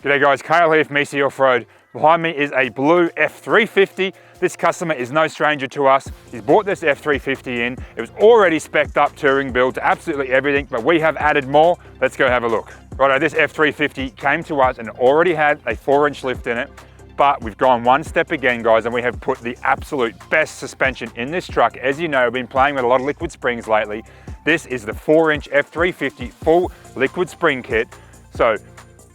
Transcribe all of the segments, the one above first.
G'day guys, Kale here from Offroad. Behind me is a blue F350. This customer is no stranger to us. He's bought this F350 in. It was already spec'd up touring build to absolutely everything, but we have added more. Let's go have a look. Righto, this F350 came to us and already had a 4-inch lift in it, but we've gone one step again, guys, and we have put the absolute best suspension in this truck. As you know, I've been playing with a lot of liquid springs lately. This is the 4-inch F350 full liquid spring kit. So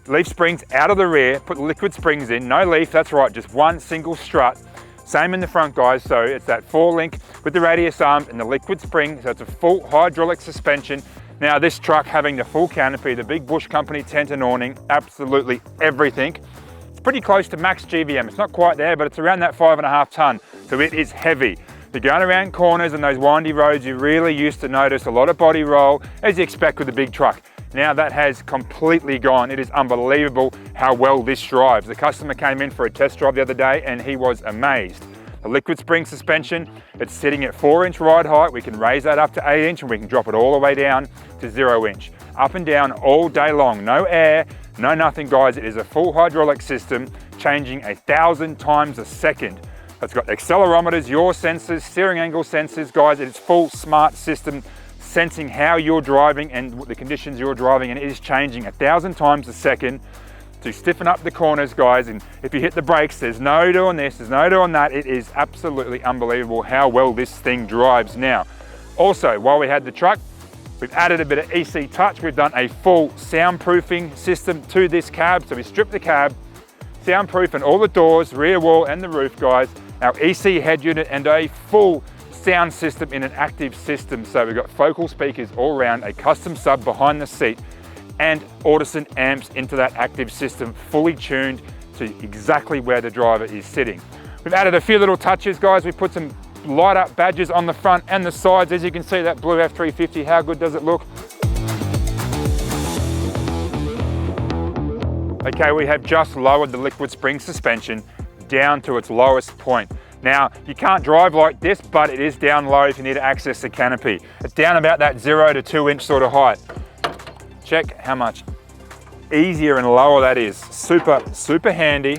leaf springs out of the rear, put the liquid springs in, no leaf, that's right, just one single strut. Same in the front, guys, so it's that 4-link with the radius arms and the liquid spring, so it's a full hydraulic suspension. Now this truck having the full canopy, the big Bush Company tent and awning, absolutely everything. It's pretty close to max GVM, it's not quite there, but it's around that 5.5 ton, so it is heavy. You're going around corners and those windy roads, you really used to notice a lot of body roll, as you expect with a big truck. Now that has completely gone. It is unbelievable how well this drives. The customer came in for a test drive the other day and he was amazed. The liquid spring suspension, it's sitting at 4-inch ride height. We can raise that up to 8-inch and we can drop it all the way down to 0-inch. Up and down all day long, no air, no nothing, guys. It is a full hydraulic system, changing 1,000 times a second. It's got accelerometers, yaw sensors, steering angle sensors, guys. It's full smart system, sensing how you're driving and the conditions you're driving, and it is changing 1,000 times a second to stiffen up the corners, guys. And if you hit the brakes, there's no doing this, there's no doing that. It is absolutely unbelievable how well this thing drives now. Also, while we had the truck, we've added a bit of EC touch. We've done a full soundproofing system to this cab. So we stripped the cab, soundproofing all the doors, rear wall and the roof, guys. Our EC head unit and a full sound system in an active system. So we've got focal speakers all around, a custom sub behind the seat, and Audison amps into that active system, fully tuned to exactly where the driver is sitting. We've added a few little touches, guys. We put some light up badges on the front and the sides. As you can see, that blue F350, how good does it look? Okay, we have just lowered the liquid spring suspension down to its lowest point. Now, you can't drive like this, but it is down low if you need to access the canopy. It's down about that 0 to 2-inch sort of height. Check how much easier and lower that is. Super, super handy.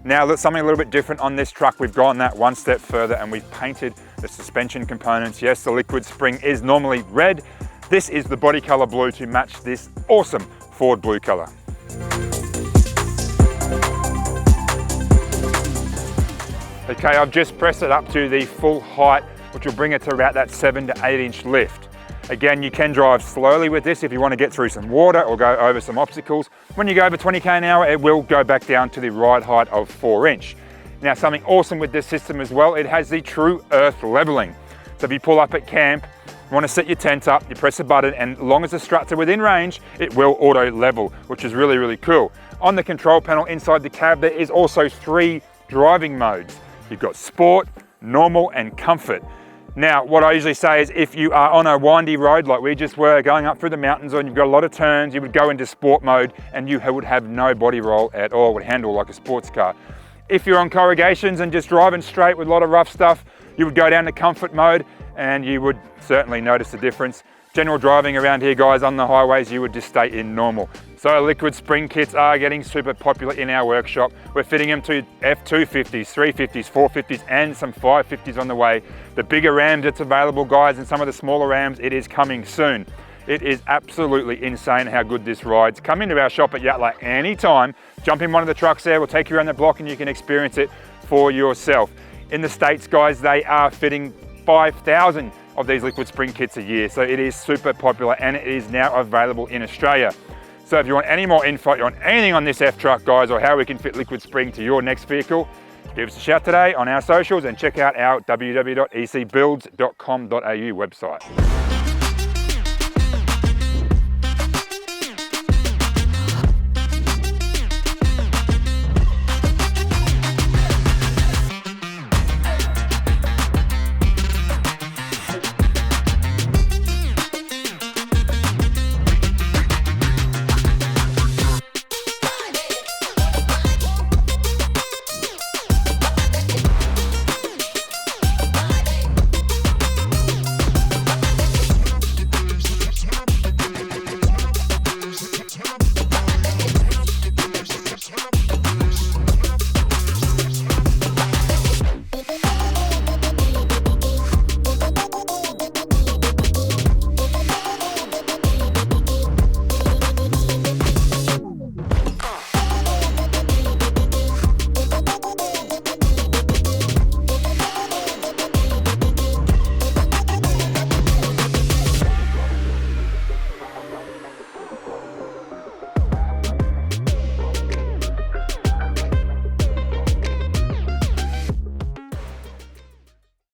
Now, look, something a little bit different on this truck. We've gone that one step further and we've painted the suspension components. Yes, the liquid spring is normally red. This is the body color blue to match this awesome Ford blue color. Okay, I've just pressed it up to the full height, which will bring it to about that 7 to 8-inch lift. Again, you can drive slowly with this if you want to get through some water or go over some obstacles. When you go over 20k an hour, it will go back down to the ride height of 4-inch. Now, something awesome with this system as well, it has the true earth leveling. So if you pull up at camp, you want to set your tent up, you press a button, and as long as the struts are within range, it will auto level, which is really, really cool. On the control panel inside the cab, there is also 3 driving modes. You've got sport, normal, and comfort. Now, what I usually say is if you are on a windy road like we just were, going up through the mountains, or you've got a lot of turns, you would go into sport mode and you would have no body roll at all, would handle like a sports car. If you're on corrugations and just driving straight with a lot of rough stuff, you would go down to comfort mode and you would certainly notice the difference. General driving around here, guys, on the highways, you would just stay in normal. So liquid spring kits are getting super popular in our workshop. We're fitting them to F250s, 350s, 450s, and some 550s on the way. The bigger Rams, it's available, guys, and some of the smaller Rams, it is coming soon. It is absolutely insane how good this rides. Come into our shop at Yatala anytime, jump in one of the trucks there, we'll take you around the block and you can experience it for yourself. In the States, guys, they are fitting 5,000 of these liquid spring kits a year. So it is super popular and it is now available in Australia. So if you want any more info on anything on this F-Truck, guys, or how we can fit liquid spring to your next vehicle, give us a shout today on our socials and check out our www.ecbuilds.com.au website.